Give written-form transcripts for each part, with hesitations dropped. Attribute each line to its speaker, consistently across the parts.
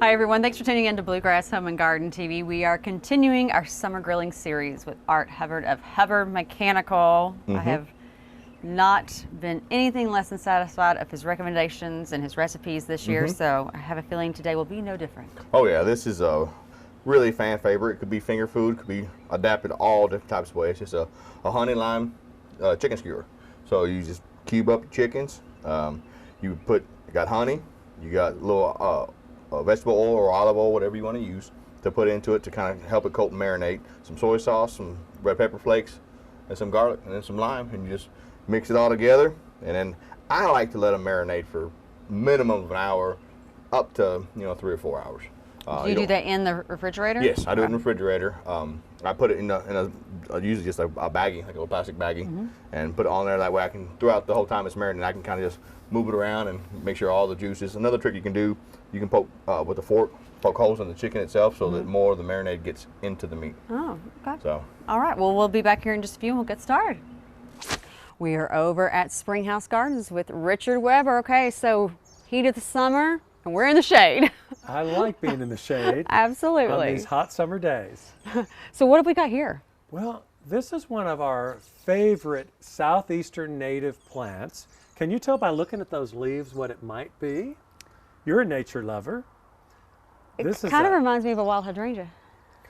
Speaker 1: Hi everyone, thanks for tuning in to Bluegrass Home and Garden TV. We are continuing our summer grilling series with Art Hubbard of Hubbard Mechanical. I have not been anything less than satisfied of his recommendations and his recipes this year, so I have a feeling today will be no different.
Speaker 2: Oh yeah, this is a really fan favorite. It could be finger food, could be adapted all different types of ways. It's just a honey lime chicken skewer. So you just cube up your chickens. You got honey, you got a little vegetable oil or olive oil, whatever you want to use, to put into it to kind of help it coat and marinate. Some soy sauce, some red pepper flakes, and some garlic, and then some lime, and you just mix it all together. And then I like to let them marinate for minimum of an hour, up to 3 or 4 hours.
Speaker 1: Do you do that in the refrigerator?
Speaker 2: Yes, I do it in the refrigerator. I put it in a usually just a baggie, like a little plastic baggie, and put it on there. That way I can, throughout the whole time it's marinating, I can kind of just move it around and make sure all the juices. Another trick you can do, you can poke with a fork, poke holes in the chicken itself so that more of the marinade gets into the meat. Oh, okay. So. All
Speaker 1: right, well, we'll be back here in just a few and we'll get started. We are over at Springhouse Gardens with Richard Weber. Okay, so heat of the summer and we're in the shade.
Speaker 3: I like being in the shade.
Speaker 1: Absolutely.
Speaker 3: On these hot summer days.
Speaker 1: So what have we got here?
Speaker 3: Well, this is one of our favorite southeastern native plants. Can you tell by looking at those leaves what it might be? You're a nature lover.
Speaker 1: It kind of reminds me of a wild hydrangea.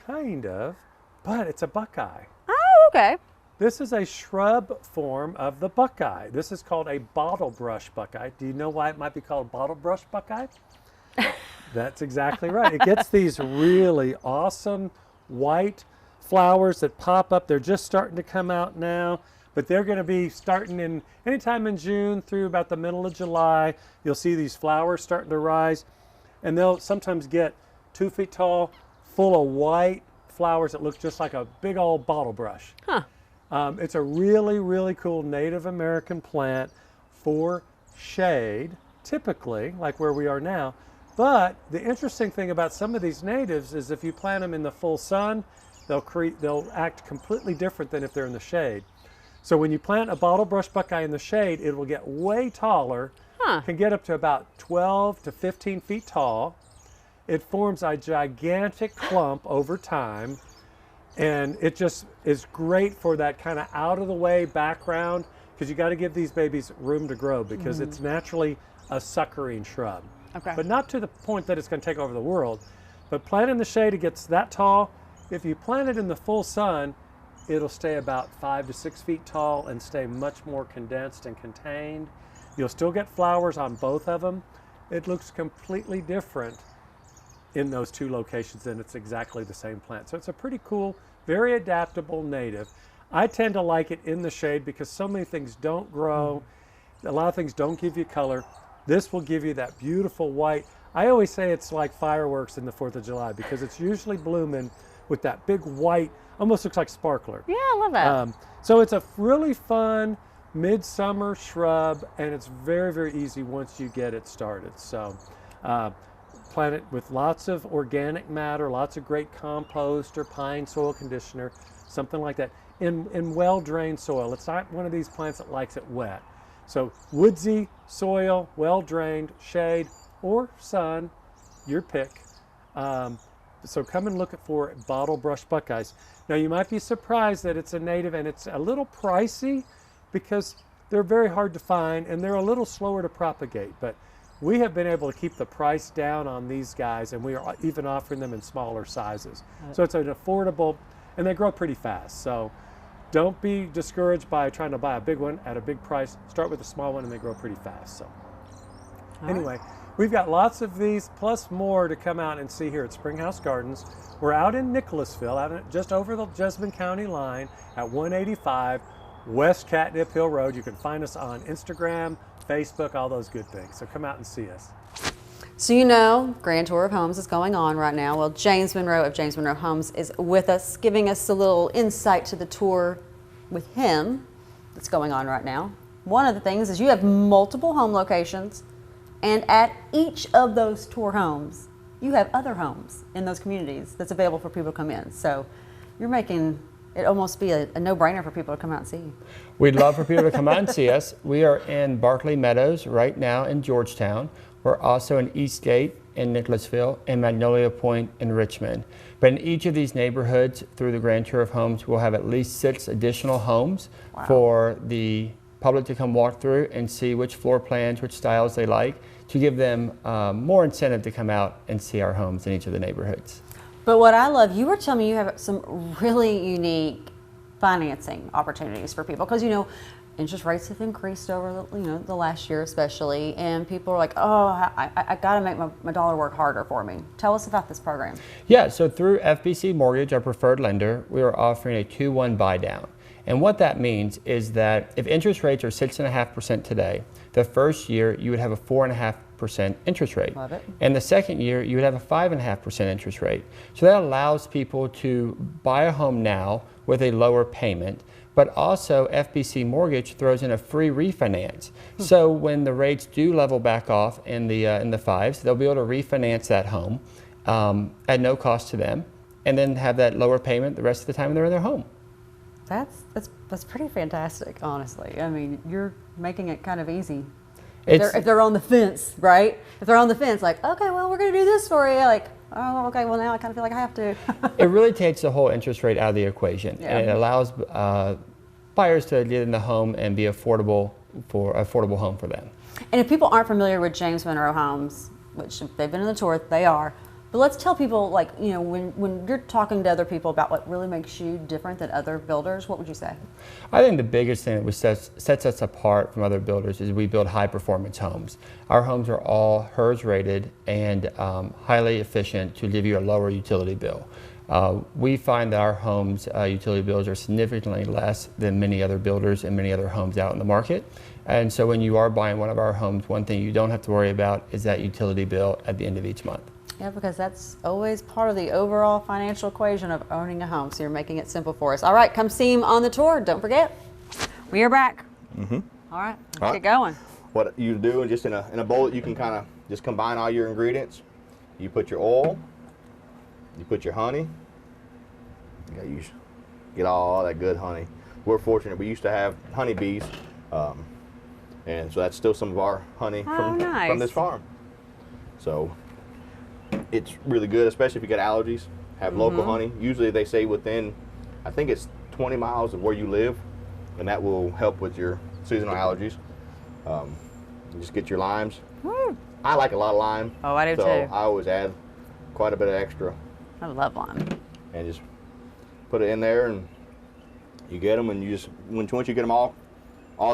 Speaker 3: Kind of, but it's a buckeye.
Speaker 1: Oh, okay.
Speaker 3: This is a shrub form of the buckeye. This is called a bottle brush buckeye. Do you know why it might be called bottle brush buckeye? That's exactly right. It gets these really awesome white flowers that pop up. They're just starting to come out now, but they're going to be starting in anytime in June through about the middle of July. You'll see these flowers starting to rise, and they'll sometimes get 2 feet tall, full of white flowers that look just like a big old bottle brush.
Speaker 1: Huh.
Speaker 3: It's a really, really cool Native American plant for shade, typically, like where we are now. But the interesting thing about some of these natives is if you plant them in the full sun, they'll act completely different than if they're in the shade. So when you plant a bottle brush buckeye in the shade, it will get way taller, can get up to about 12 to 15 feet tall. It forms a gigantic clump over time, and it just is great for that kind of out-of-the-way background, because you got to give these babies room to grow, because it's naturally a suckering shrub.
Speaker 1: Okay.
Speaker 3: But not to the point that it's going to take over the world. But plant in the shade, it gets that tall. If you plant it in the full sun, it'll stay about 5 to 6 feet tall and stay much more condensed and contained. You'll still get flowers on both of them. It looks completely different in those two locations, and it's exactly the same plant. So it's a pretty cool, very adaptable native. I tend to like it in the shade because so many things don't grow. A lot of things don't give you color. This will give you that beautiful white. I always say it's like fireworks in the 4th of July because it's usually blooming with that big white, almost looks like sparkler.
Speaker 1: Yeah, I love that.
Speaker 3: So it's a really fun midsummer shrub, and it's very, very easy once you get it started. So plant it with lots of organic matter, lots of great compost or pine soil conditioner, something like that, in well-drained soil. It's not one of these plants that likes it wet. So woodsy soil, well-drained, shade, or sun, your pick. So come and look for bottle brush buckeyes. Now you might be surprised that it's a native and it's a little pricey because they're very hard to find and they're a little slower to propagate. But we have been able to keep the price down on these guys, and we are even offering them in smaller sizes. So it's an affordable, and they grow pretty fast. So don't be discouraged by trying to buy a big one at a big price. Start with a small one and they grow pretty fast. So anyway, we've got lots of these plus more to come out and see here at Springhouse Gardens. We're out in Nicholasville, just over the Jessamine County line at 185 West Catnip Hill Road. You can find us on Instagram, Facebook, all those good things. So come out and see us.
Speaker 1: So you know, Grand Tour of Homes is going on right now. Well, James Monroe of James Monroe Homes is with us, giving us a little insight to the tour with him that's going on right now. One of the things is you have multiple home locations, and at each of those tour homes, you have other homes in those communities that's available for people to come in. So you're making it almost be a no-brainer for people to come out and see you.
Speaker 4: We'd love for people to come out and see us. We are in Barkley Meadows right now in Georgetown. We're also in Eastgate in Nicholasville and Magnolia Point in Richmond. But in each of these neighborhoods, through the Grand Tour of Homes, we'll have at least 6 additional homes for the public to come walk through and see which floor plans, which styles they like, to give them more incentive to come out and see our homes in each of the neighborhoods.
Speaker 1: But what I love, you were telling me you have some really unique financing opportunities for people, because interest rates have increased over the last year especially, and people are like, oh, I got to make my dollar work harder for me. Tell us about this program.
Speaker 4: Yeah, so through FBC Mortgage, our preferred lender, we are offering a 2-1 buy down. And what that means is that if interest rates are 6.5% today, the first year you would have a 4.5% interest rate.
Speaker 1: Love it.
Speaker 4: And the second year you would have a 5.5% interest rate. So that allows people to buy a home now with a lower payment, but also FBC Mortgage throws in a free refinance. So when the rates do level back off in the fives, they'll be able to refinance that home at no cost to them, and then have that lower payment the rest of the time they're in their home.
Speaker 1: That's pretty fantastic, honestly. I mean, you're making it kind of easy.
Speaker 4: It's-
Speaker 1: If they're on the fence, right? If they're on the fence, like, okay, well, we're going to do this for you. Like, oh, okay, well, now I kind of feel like I have to.
Speaker 4: It really takes the whole interest rate out of the equation,
Speaker 1: Yeah.
Speaker 4: and it allows buyers to get in the home and be affordable home for them.
Speaker 1: And if people aren't familiar with James Monroe Homes, which if they've been in the tour, they are. But let's tell people, like, when you're talking to other people about what really makes you different than other builders, what would you say?
Speaker 4: I think the biggest thing that sets us apart from other builders is we build high-performance homes. Our homes are all HERS rated and highly efficient to give you a lower utility bill. We find that our homes' utility bills are significantly less than many other builders and many other homes out in the market. And so when you are buying one of our homes, one thing you don't have to worry about is that utility bill at the end of each month.
Speaker 1: Yeah, because that's always part of the overall financial equation of owning a home. So you're making it simple for us. All right, come see him on the tour. Don't forget, we are back.
Speaker 2: Mm-hmm.
Speaker 1: All right, let's get going.
Speaker 2: What you do, just in a bowl, you can kind of just combine all your ingredients. You put your oil, you put your honey. You gotta get all that good honey. We're fortunate. We used to have honeybees, and so that's still some of our honey from this farm. So it's really good, especially if you get allergies. Have local honey. Usually they say within, I think it's 20 miles of where you live, and that will help with your seasonal allergies. You just get your limes. I like a lot of lime.
Speaker 1: Oh, I do
Speaker 2: so
Speaker 1: too.
Speaker 2: I always add quite a bit of extra.
Speaker 1: I love lime.
Speaker 2: And just put it in there, and you get them, and you just once you get them all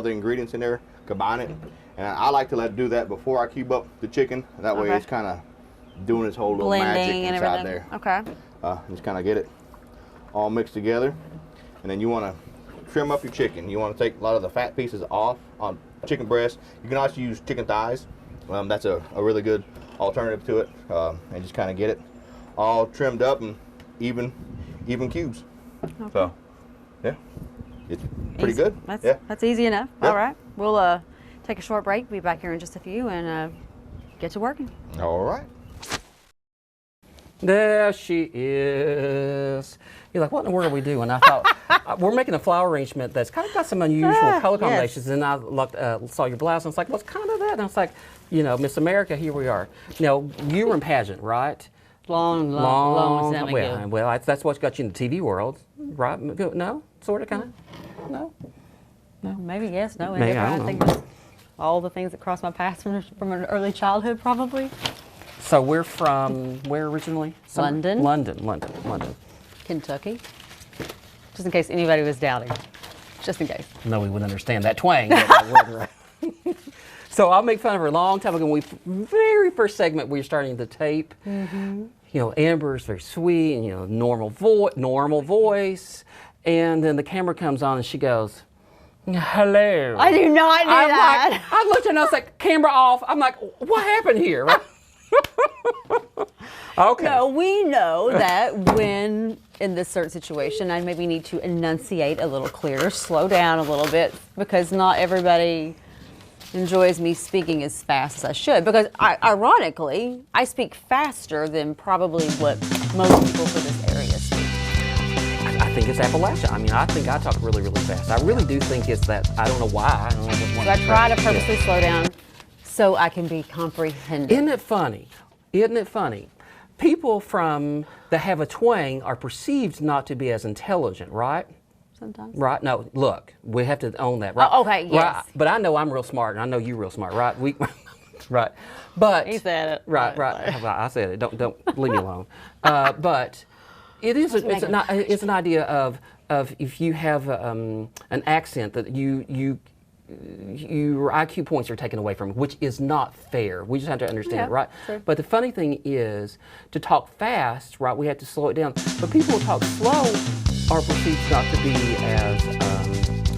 Speaker 2: the ingredients in there, combine it. And I like to do that before I cube up the chicken. That way it's kind of doing its whole little magic
Speaker 1: Blending and
Speaker 2: inside
Speaker 1: everything.
Speaker 2: there.
Speaker 1: Okay.
Speaker 2: Just kind of get it all mixed together, and then you want to trim up your chicken. You want to take a lot of the fat pieces off on chicken breast. You can also use chicken thighs. That's a really good alternative to it, and just kind of get it all trimmed up and even cubes. Okay. So, yeah, it's pretty good.
Speaker 1: That's easy enough.
Speaker 2: Yep.
Speaker 1: All right, we'll take a short break. Be back here in just a few and get to working.
Speaker 2: All right.
Speaker 5: There she is. You're like, what in the world are we doing? I thought, we're making a flower arrangement that's kind of got some unusual color combinations. And I looked, saw your blouse and it's like, what's kind of that? And I was like, Miss America, here we are. You were in pageant, right?
Speaker 1: Long time ago.
Speaker 5: Well, that's what's got you in the TV world, right? No? Sort of, kind of? No?
Speaker 1: Maybe yes, no.
Speaker 5: Maybe, I don't
Speaker 1: think it's all the things that crossed my path from an early childhood, probably.
Speaker 5: So we're from where originally?
Speaker 1: London.
Speaker 5: London.
Speaker 1: Kentucky. Just in case anybody was doubting. Just in case.
Speaker 5: No, we wouldn't understand that twang. So I'll make fun of her a long time ago. When very first segment we were starting the tape. Amber's very sweet and normal voice, and then the camera comes on and she goes, "Hello."
Speaker 1: I do not do that.
Speaker 5: I looked and I was like, camera off. I'm like, what happened here? Okay.
Speaker 1: No, we know that when in this certain situation, I maybe need to enunciate a little clearer, slow down a little bit, because not everybody enjoys me speaking as fast as I should. Because ironically, I speak faster than probably what most people for this area speak.
Speaker 5: I think it's Appalachia. I mean, I think I talk really, really fast. I really do think it's that. I don't know why. I don't know if it's one
Speaker 1: So I
Speaker 5: of the
Speaker 1: try to
Speaker 5: traits.
Speaker 1: purposely slow down so I can be comprehended.
Speaker 5: Isn't it funny? Isn't it funny? People that have a twang are perceived not to be as intelligent, right?
Speaker 1: Sometimes.
Speaker 5: Right? No, look, we have to own that, right?
Speaker 1: Oh, okay, yes.
Speaker 5: Right. But I know I'm real smart, and I know you're real smart, right? Right. But
Speaker 1: He said it.
Speaker 5: Right. I said it. Don't leave me alone. But it is. It's an idea of if you have an accent that your IQ points are taken away from, which is not fair. We just have to understand it, right?
Speaker 1: True.
Speaker 5: But the funny thing is, to talk fast, right, we have to slow it down. But people who talk slow are perceived not to be as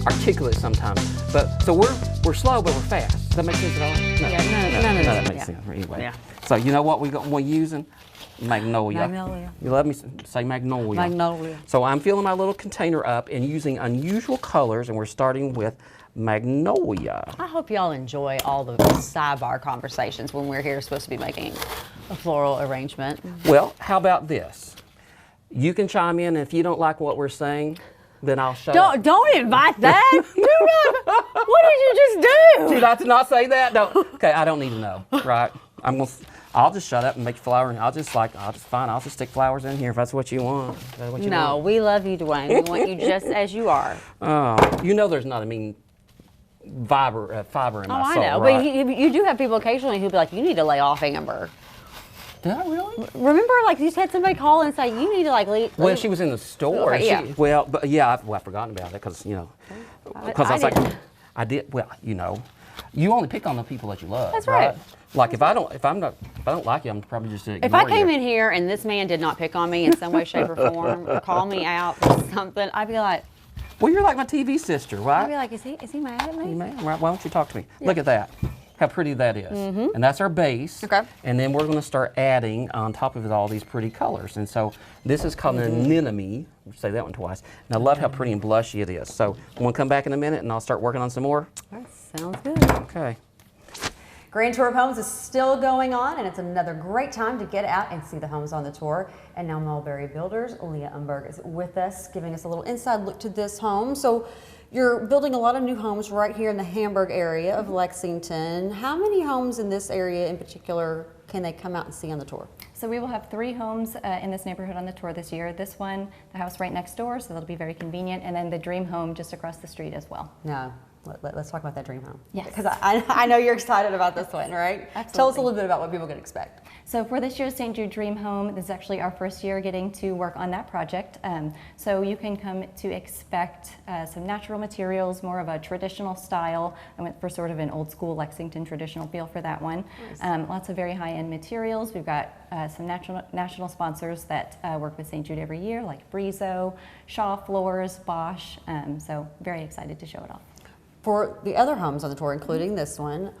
Speaker 5: articulate sometimes. But so we're slow, but we're fast. Does that make sense at all? No.
Speaker 1: Yeah, none of
Speaker 5: that
Speaker 1: that
Speaker 5: makes sense. Anyway.
Speaker 1: Yeah.
Speaker 5: So you know what we're using? Magnolia.
Speaker 1: Magnolia.
Speaker 5: You let me say magnolia.
Speaker 1: Magnolia.
Speaker 5: So I'm filling my little container up and using unusual colors, and we're starting with magnolia.
Speaker 1: I hope y'all enjoy all the sidebar conversations when we're here supposed to be making a floral arrangement.
Speaker 5: Well, how about this? You can chime in, and if you don't like what we're saying, then I'll shut up.
Speaker 1: Don't invite that. Do not. What did you just do?
Speaker 5: Did I not say that? Don't. Okay, I don't need to know, right? I'll just shut up and make flowers. I'll just stick flowers in here if that's what you want. Is that what you
Speaker 1: No,
Speaker 5: want?
Speaker 1: we love you, Dwayne. We want you just as you are.
Speaker 5: You know there's not a mean fiber in my soul,
Speaker 1: I know.
Speaker 5: right?
Speaker 1: But you do have people occasionally who be like, you need to lay off, Amber.
Speaker 5: Did I really?
Speaker 1: Remember, like, you just had somebody call and say, you need to, like, leave.
Speaker 5: Well, she was in the store.
Speaker 1: Okay, yeah.
Speaker 5: I've forgotten about it because, because I was like, I did. Well, you only pick on the people that you love.
Speaker 1: That's right.
Speaker 5: Like if I don't like you, I'm probably just
Speaker 1: If I came in here and this man did not pick on me in some way, shape, or form, or call me out or something, I'd be like,
Speaker 5: well, you're like my TV sister, right?
Speaker 1: I'd be like, is he mad at me?
Speaker 5: Man, why don't you talk to me? Yeah. Look at that. How pretty that is. And that's our base.
Speaker 1: Okay.
Speaker 5: And then we're going to start adding on top of it all these pretty colors. And so this is called an anemone. Say that one twice. And I love how pretty and blushy it is. So I'm going to come back in a minute and I'll start working on some more.
Speaker 1: All right, sounds good.
Speaker 5: Okay.
Speaker 1: Grand Tour of Homes is still going on, and it's another great time to get out and see the homes on the tour. And now Mulberry Builders, Leah Umberg is with us, giving us a little inside look to this home. So you're building a lot of new homes right here in the Hamburg area of Lexington. How many homes in this area in particular can they come out and see on the tour?
Speaker 6: So we will have 3 homes in this neighborhood on the tour this year. This one, the house right next door, so that'll be very convenient, and then the dream home just across the street as well.
Speaker 1: No. Let's talk about that dream home.
Speaker 6: Yes.
Speaker 1: Because I know you're excited about this one, right?
Speaker 6: Absolutely.
Speaker 1: Tell us a little bit about what people can expect.
Speaker 6: So for this year's St. Jude Dream Home, this is actually our first year getting to work on that project. So you can come to expect some natural materials, more of a traditional style. I went for sort of an old school Lexington traditional feel for that one. Nice. Lots of very high-end materials. We've got some national sponsors that work with St. Jude every year, like Brizo, Shaw Floors, Bosch. So very excited to show it off.
Speaker 1: For the other homes on the tour, including this one,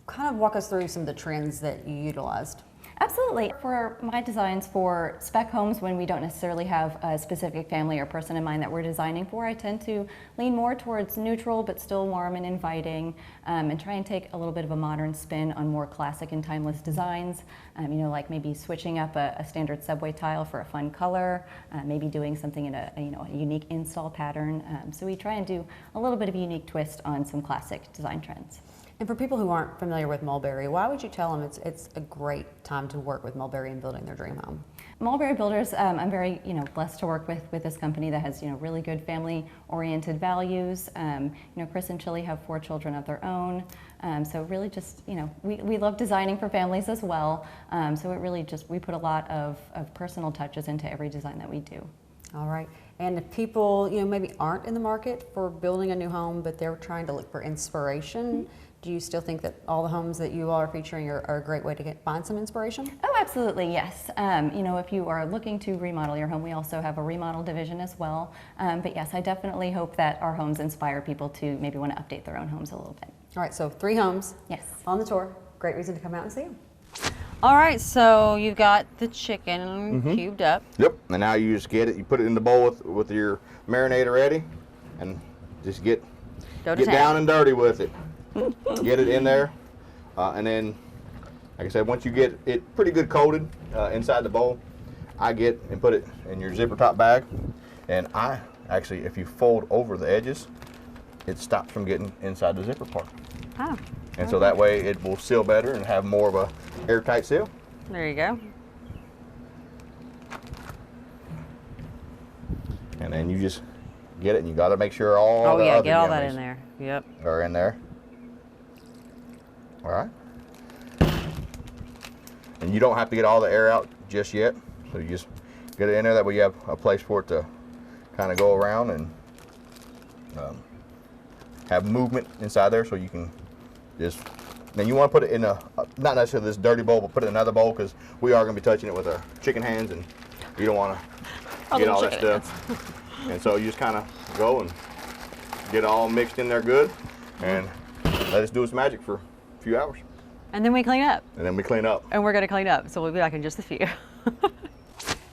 Speaker 1: kind of walk us through some of the trends that you utilized.
Speaker 6: Absolutely. For my designs for spec homes, when we don't necessarily have a specific family or person in mind that we're designing for, I tend to lean more towards neutral but still warm and inviting, and try and take a little bit of a modern spin on more classic and timeless designs. Like maybe switching up a standard subway tile for a fun color, maybe doing something in a unique install pattern. So we try and do a little bit of a unique twist on some classic design trends.
Speaker 1: And for people who aren't familiar with Mulberry, why would you tell them it's a great time to work with Mulberry in building their dream home?
Speaker 6: Mulberry Builders, I'm very blessed to work with this company that has really good family-oriented values. Chris and Chili have 4 children of their own, so really just we love designing for families as well. So it really we put a lot of personal touches into every design that we do.
Speaker 1: All right. And if people maybe aren't in the market for building a new home, but they're trying to look for inspiration, do you still think that all the homes that you all are featuring are a great way to find some inspiration?
Speaker 6: Oh, absolutely, yes. If you are looking to remodel your home, we also have a remodel division as well. But yes, I definitely hope that our homes inspire people to maybe want to update their own homes a little bit.
Speaker 1: All right, so 3 homes
Speaker 6: Yes.
Speaker 1: on the tour. Great reason to come out and see them. All right, so you've got the chicken cubed up.
Speaker 2: Yep, and now you just get it, you put it in the bowl with your marinator ready, and just get down and dirty with it. Get it in there, and then, like I said, once you get it pretty good coated inside the bowl, I get and put it in your zipper top bag, and I actually, if you fold over the edges, it stops from getting inside the zipper part.
Speaker 1: Oh.
Speaker 2: And so that way it will seal better and have more of a airtight seal.
Speaker 1: There you go.
Speaker 2: And then you just get it, and you got to make sure all
Speaker 1: Oh
Speaker 2: the
Speaker 1: yeah,
Speaker 2: other
Speaker 1: get all that
Speaker 2: gummies
Speaker 1: in there. Yep.
Speaker 2: are in there. All right. And you don't have to get all the air out just yet. So you just get it in there. That way you have a place for it to kind of go around and have movement inside there, so you can just. Then you want to put it in a, not necessarily this dirty bowl, but put it in another bowl, because we are going to be touching it with our chicken hands, and you don't want to get all that stuff. And so you just kind of go and get it all mixed in there good, and let us do its magic for a few hours.
Speaker 1: And then we clean up.
Speaker 2: And then we clean up.
Speaker 1: And we're going to clean up, so we'll be back in just a few.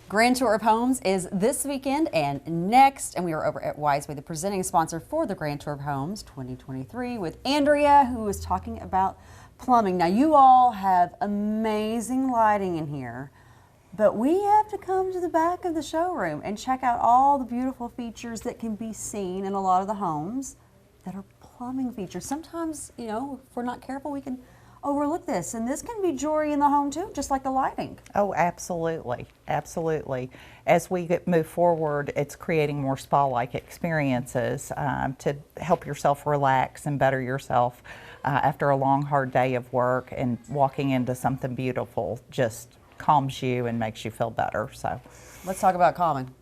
Speaker 1: Grand Tour of Homes is this weekend and next, and we are over at Wiseway, the presenting sponsor for the Grand Tour of Homes 2023, with Andrea, who is talking about plumbing. Now, you all have amazing lighting in here, but we have to come to the back of the showroom and check out all the beautiful features that can be seen in a lot of the homes that are plumbing features. Sometimes, you know, if we're not careful, we can overlook this, and this can be jewelry in the home too, just like the lighting.
Speaker 7: Oh, absolutely, absolutely. As we move forward, it's creating more spa-like experiences to help yourself relax and better yourself after a long, hard day of work, and walking into something beautiful just calms you and makes you feel better. So,
Speaker 1: Let's talk about calming.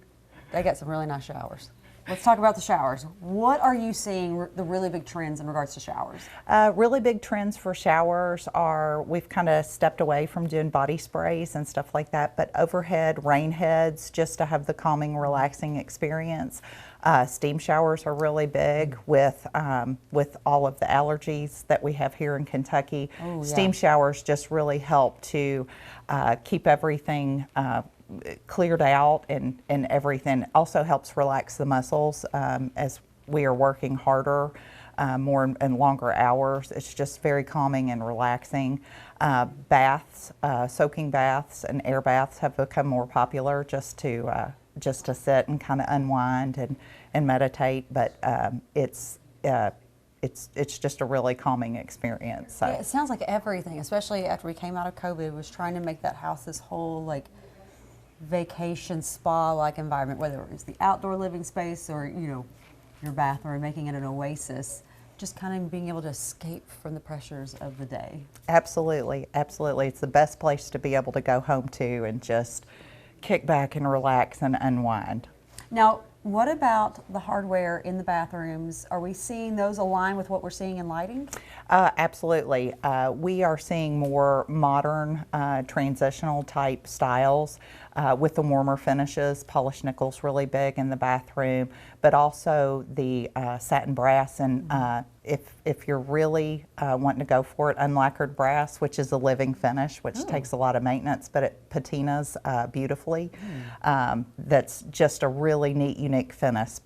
Speaker 1: They got some really nice showers. Let's talk about the showers. What are you seeing the really big trends in regards to showers?
Speaker 7: Really big trends for showers are, we've kind of stepped away from doing body sprays and stuff like that, but overhead rain heads, just to have the calming, relaxing experience. Steam showers are really big with all of the allergies that we have here in Kentucky.
Speaker 1: Oh, yeah.
Speaker 7: Steam showers just really help to keep everything cleared out, and everything. Also helps relax the muscles as we are working harder, more and longer hours. It's just very calming and relaxing. Baths, soaking baths and air baths have become more popular, just to sit and kind of unwind and meditate. But it's just a really calming experience. So.
Speaker 1: Yeah, it sounds like everything, especially after we came out of COVID, was trying to make that house this whole like vacation spa-like environment, whether it was the outdoor living space or, you know, your bathroom, making it an oasis, just kind of being able to escape from the pressures of the day.
Speaker 7: Absolutely, absolutely. It's the best place to be able to go home to and just kick back and relax and unwind.
Speaker 1: Now, what about the hardware in the bathrooms? Are we seeing those align with what we're seeing in lighting?
Speaker 7: Absolutely. We are seeing more modern transitional type styles with the warmer finishes. Polished nickel's really big in the bathroom, but also the satin brass, and if you're really wanting to go for it, unlacquered brass, which is a living finish, which takes a lot of maintenance, but it patinas beautifully. That's just a really neat, unique finish.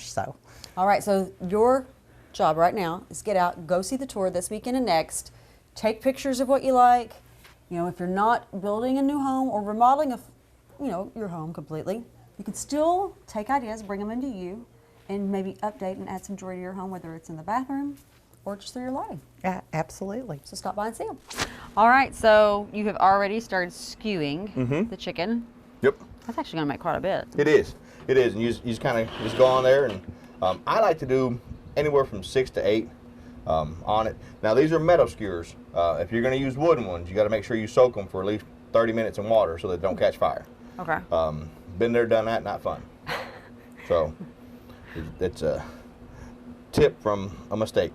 Speaker 7: So,
Speaker 1: All right, so your job right now is get out, go see the tour this weekend and next, take pictures of what you like. You know, if you're not building a new home or remodeling your home completely, you can still take ideas, bring them into you, and maybe update and add some joy to your home, whether it's in the bathroom or just through your lighting.
Speaker 7: yeah, absolutely.
Speaker 1: So stop by and see them. All right, so you have already started skewing the chicken.
Speaker 2: Yep.
Speaker 1: That's actually going to make quite a bit.
Speaker 2: It is. It is. And you just kind of just go on there, and I like to do anywhere from 6 to 8 on it. Now, these are metal skewers. If you're going to use wooden ones, you got to make sure you soak them for at least 30 minutes in water so they don't catch fire.
Speaker 1: Okay.
Speaker 2: Been there, done that, not fun. So it's a tip from a mistake.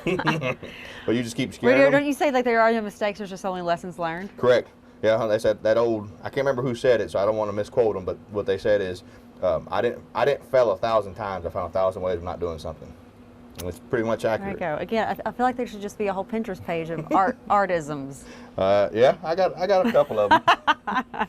Speaker 2: But you just keep skewering them.
Speaker 1: Don't you say like there are no mistakes, there's just only lessons learned?
Speaker 2: Correct. Yeah, they said that old, I can't remember who said it, so I don't want to misquote them, but what they said is, I didn't fail 1,000 times, I found 1,000 ways of not doing something. And it's pretty much accurate.
Speaker 1: There you go. Again, I feel like there should just be a whole Pinterest page of artisms.
Speaker 2: Yeah, I got a couple of them.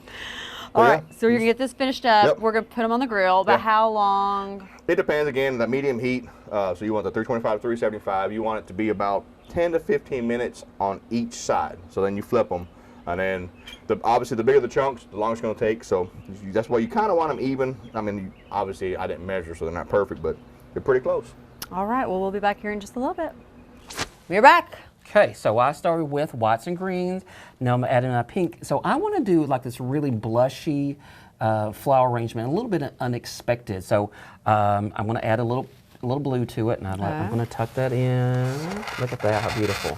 Speaker 1: All right, so you're gonna get this finished up.
Speaker 2: Yep.
Speaker 1: We're gonna put them on the grill. About
Speaker 2: Yep.
Speaker 1: how long?
Speaker 2: It depends, again, the medium heat, so you want the 325 to 375. You want it to be about 10 to 15 minutes on each side. So then you flip them, and then obviously the bigger the chunks, the longer it's going to take. So that's why you kind of want them even. I mean, obviously I didn't measure, so they're not perfect, but they're pretty close.
Speaker 1: All right, well, we'll be back here in just a little bit. We're back.
Speaker 5: Okay, so I started with whites and greens. Now I'm adding a pink. So I want to do like this really blushy flower arrangement, a little bit unexpected. So I'm going to add a little blue to it, and I'm going to tuck that in. Look at that, how beautiful.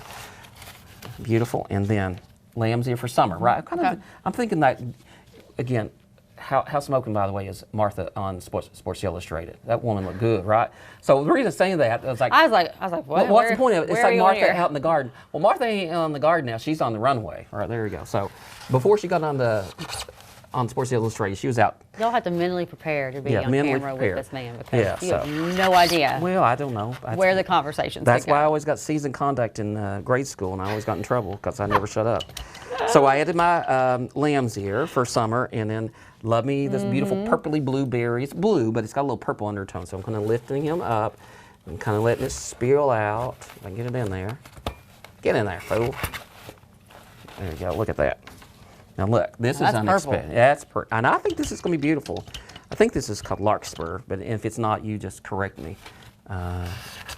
Speaker 5: Beautiful, and then lamb's ear for summer, right? I'm thinking that, again, how smoking, by the way, is Martha on Sports Illustrated. That woman looked good, right? So the reason I'm saying that, I was like, what, what's the point of it? It's like Martha out in the garden. Well, Martha ain't on the garden now. She's on the runway. All right, there you go. So before she got on Sports Illustrated, she was out.
Speaker 1: Y'all have to mentally prepare to be on camera with this man because you have no idea.
Speaker 5: Well, I don't know.
Speaker 1: Where the conversations
Speaker 5: That's why I always got seasoned conduct in grade school, and I always got in trouble because I never shut up. So I added my lamb's ear for summer, and then love me this beautiful purpley blueberry. It's blue, but it's got a little purple undertone, so I'm kind of lifting him up and kind of letting it spill out. If I can get it in there. Get in there, fool. There you go. Look at that. Now look, this is unexpected. That's and I think this is going to be beautiful. I think this is called larkspur, but if it's not, you just correct me. But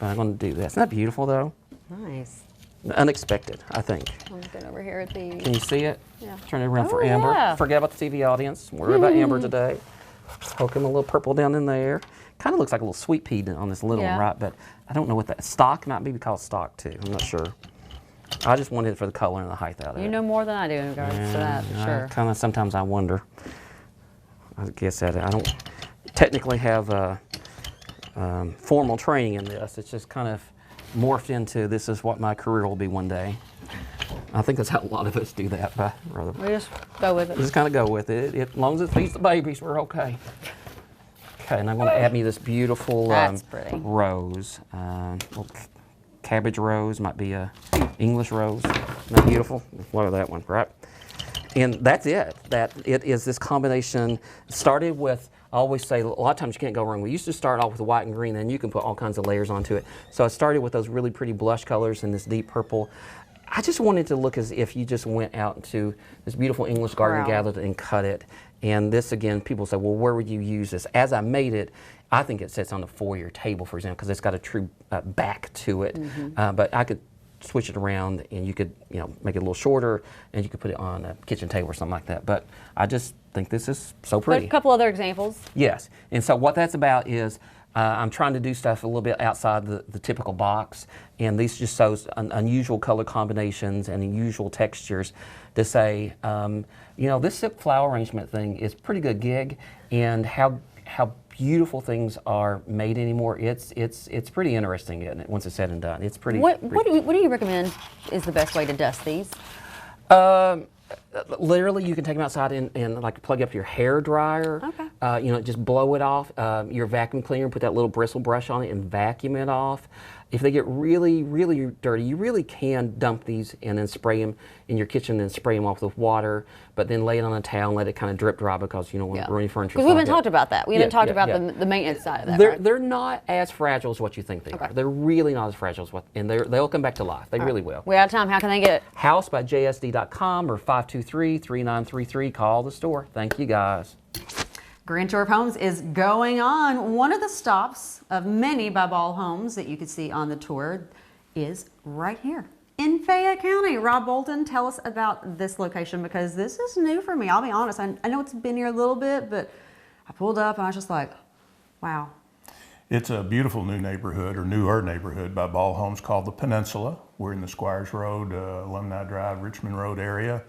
Speaker 5: I'm going to do this. Isn't that beautiful, though?
Speaker 1: Nice.
Speaker 5: Unexpected, I think.
Speaker 1: I'm looking over here at the...
Speaker 5: Can you see it?
Speaker 1: Yeah.
Speaker 5: Turn it around for Amber.
Speaker 1: Yeah.
Speaker 5: Forget about the TV audience. Worry about Amber today. Poke him a little purple down in there. Kind of looks like a little sweet pea on this little one, right? But I don't know what that... Stock might be called stock, too. I'm not sure. I just wanted it for the color and the height out of it.
Speaker 1: You know more than I do in regards to that, for sure.
Speaker 5: Kind of sometimes I wonder. I guess that I don't technically have formal training in this. It's just kind of morphed into this is what my career will be one day. I think that's how a lot of us do that, brother.
Speaker 1: We just go with it.
Speaker 5: Just kind of go with it. As long as it feeds the babies, we're okay. Okay, and I'm going to add me this beautiful rose. Little cabbage rose, might be a English rose. Isn't that beautiful? Look at that one, right? And that's it. It is this combination. Started with, I always say, a lot of times you can't go wrong. We used to start off with white and green, then you can put all kinds of layers onto it. So I started with those really pretty blush colors and this deep purple. I just wanted to look as if you just went out into this beautiful English garden, gathered and cut it. And this, again, people say, well, where would you use this? As I made it, I think it sits on the foyer table, for example, because it's got a true back to it. But I could switch it around, and you could, make it a little shorter, and you could put it on a kitchen table or something like that. But I just think this is so pretty.
Speaker 1: There's a couple other examples.
Speaker 5: Yes, and so what that's about is I'm trying to do stuff a little bit outside the typical box, and these just shows unusual color combinations and unusual textures to say, this silk flower arrangement thing is a pretty good gig, and how beautiful things are made anymore. It's pretty interesting, isn't it? Once it's said and done, it's pretty.
Speaker 1: What do you recommend is the best way to dust these?
Speaker 5: Literally, you can take them outside and like plug up your hair dryer. Okay. Just blow it off. Your vacuum cleaner, put that little bristle brush on it and vacuum it off. If they get really, really dirty, you really can dump these and then spray them in your kitchen and spray them off with water, but then lay it on a towel and let it kind of drip dry because you don't want to ruin your furniture.
Speaker 1: Because we haven't talked about that. We haven't talked about the maintenance side of that.
Speaker 5: They're not as fragile as what you think they are. They're really not as fragile as what, and they'll come back to life. They really will.
Speaker 1: We're out of time. How can they get it?
Speaker 5: House by JSD.com or 523-3933. Call the store. Thank you, guys.
Speaker 1: Grand Tour of Homes is going on. One of the stops of many by Ball Homes that you can see on the tour is right here in Fayette County. Rob Bolton, tell us about this location because this is new for me. I'll be honest. I know it's been here a little bit, but I pulled up and I was just like, wow.
Speaker 8: It's a beautiful new neighborhood, or newer neighborhood by Ball Homes called the Peninsula. We're in the Squires Road, Alumni Drive, Richmond Road area,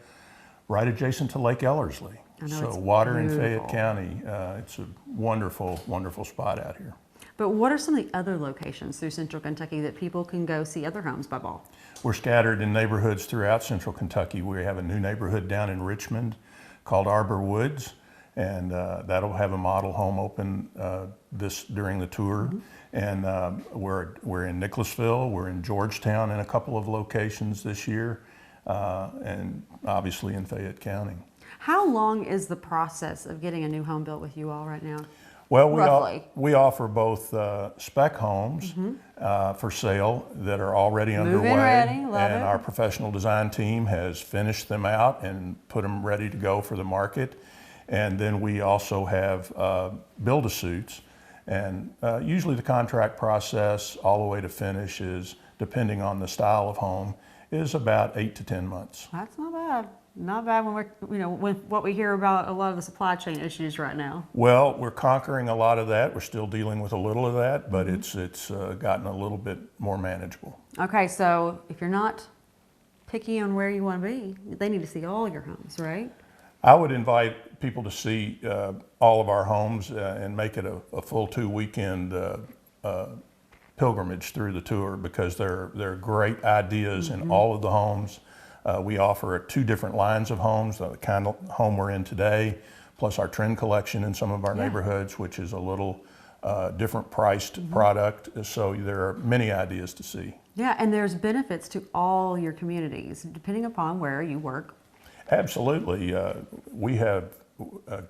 Speaker 8: right adjacent to Lake Ellerslie. So water in Fayette County, it's a wonderful, wonderful spot out here.
Speaker 1: But what are some of the other locations through Central Kentucky that people can go see other homes by Ball?
Speaker 8: We're scattered in neighborhoods throughout Central Kentucky. We have a new neighborhood down in Richmond called Arbor Woods, and that'll have a model home open during the tour. And we're in Nicholasville, we're in Georgetown in a couple of locations this year, and obviously in Fayette County.
Speaker 1: How long is the process of getting a new home built with you all right now?
Speaker 8: Well, we offer both spec homes for sale that are already underway,
Speaker 1: ready, love
Speaker 8: and
Speaker 1: it.
Speaker 8: our professional design team has finished them out and put them ready to go for the market. And then we also have build-a-suits, and usually the contract process all the way to finish is, depending on the style of home, is about 8 to 10 months.
Speaker 1: That's not bad. Not bad when we're, with what we hear about a lot of the supply chain issues right now.
Speaker 8: Well, we're conquering a lot of that. We're still dealing with a little of that, but it's gotten a little bit more manageable.
Speaker 1: Okay, so if you're not picky on where you want to be, they need to see all your homes, right?
Speaker 8: I would invite people to see all of our homes and make it a full 2-weekend pilgrimage through the tour, because there are great ideas in all of the homes. We offer 2 different lines of homes, the kind of home we're in today, plus our trend collection in some of our neighborhoods, which is a little different priced product. So there are many ideas to see.
Speaker 1: Yeah, and there's benefits to all your communities, depending upon where you work.
Speaker 8: Absolutely. We have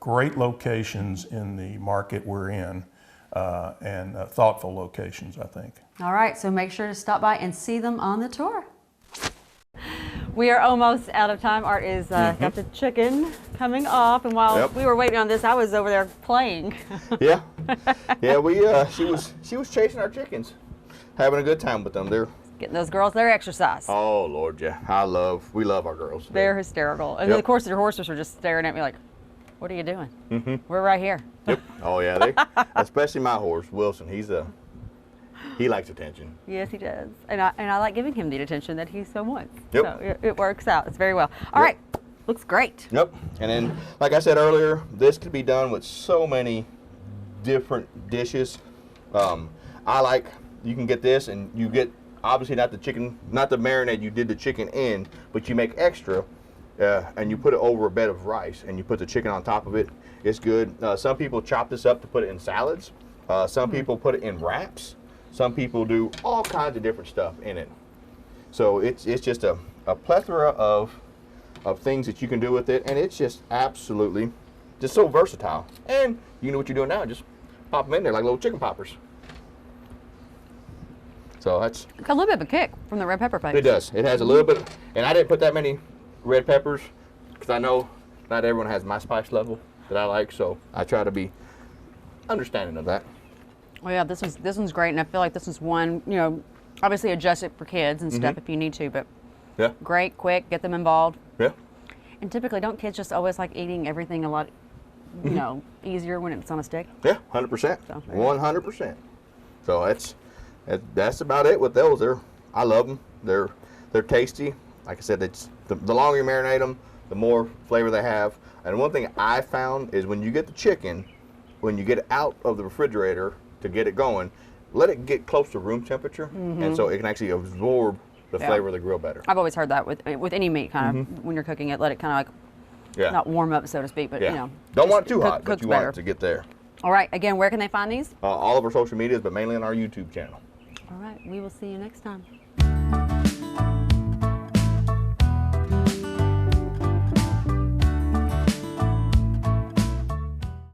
Speaker 8: great locations in the market we're in, and thoughtful locations, I think.
Speaker 1: All right, so make sure to stop by and see them on the tour. We are almost out of time. Art is got the chicken coming off, and while we were waiting on this, I was over there playing.
Speaker 2: Yeah, she was chasing our chickens, having a good time with them. They're
Speaker 1: getting those girls their exercise.
Speaker 2: Oh Lord, yeah, we love our girls.
Speaker 1: They're hysterical, and of course their horses were just staring at me like, "What are you doing? We're right here."
Speaker 2: Yep. Oh yeah, especially my horse Wilson. He likes attention.
Speaker 1: Yes, he does, and I like giving him the attention that he so wants.
Speaker 2: Yep.
Speaker 1: So it works out. It's very well. All right, looks great.
Speaker 2: Yep. And then, like I said earlier, this could be done with so many different dishes. You can get this, and you get obviously not the chicken, not the marinade you did the chicken in, but you make extra, and you put it over a bed of rice, and you put the chicken on top of it. It's good. Some people chop this up to put it in salads. Some people put it in wraps. Some people do all kinds of different stuff in it. So it's just a plethora of things that you can do with it, and it's just absolutely just so versatile. And you know what you're doing now, just pop them in there like little chicken poppers. So that's
Speaker 1: a little bit of a kick from the red pepper paste.
Speaker 2: It does. It has a little bit, and I didn't put that many red peppers because I know not everyone has my spice level that I like, so I try to be understanding of that.
Speaker 1: Well, yeah, this one's great, and I feel like this is one, obviously adjust it for kids and stuff if you need to, but great, quick, get them involved.
Speaker 2: Yeah.
Speaker 1: And typically, don't kids just always like eating everything a lot, easier when it's on a stick?
Speaker 2: Yeah, 100%. 100%. So that's about it with those. I love them. They're tasty. Like I said, the longer you marinate them, the more flavor they have. And one thing I found is when you get the chicken, when you get it out of the refrigerator to get it going, let it get close to room temperature, and so it can actually absorb the flavor of the grill better.
Speaker 1: I've always heard that with any meat, kind of when you're cooking it, let it kind of like not warm up, so to speak, but
Speaker 2: don't want it too hot, but you want it to get there.
Speaker 1: All right, again, where can they find these?
Speaker 2: All of our social medias, but mainly on our YouTube channel.
Speaker 1: All right, we will see you next time.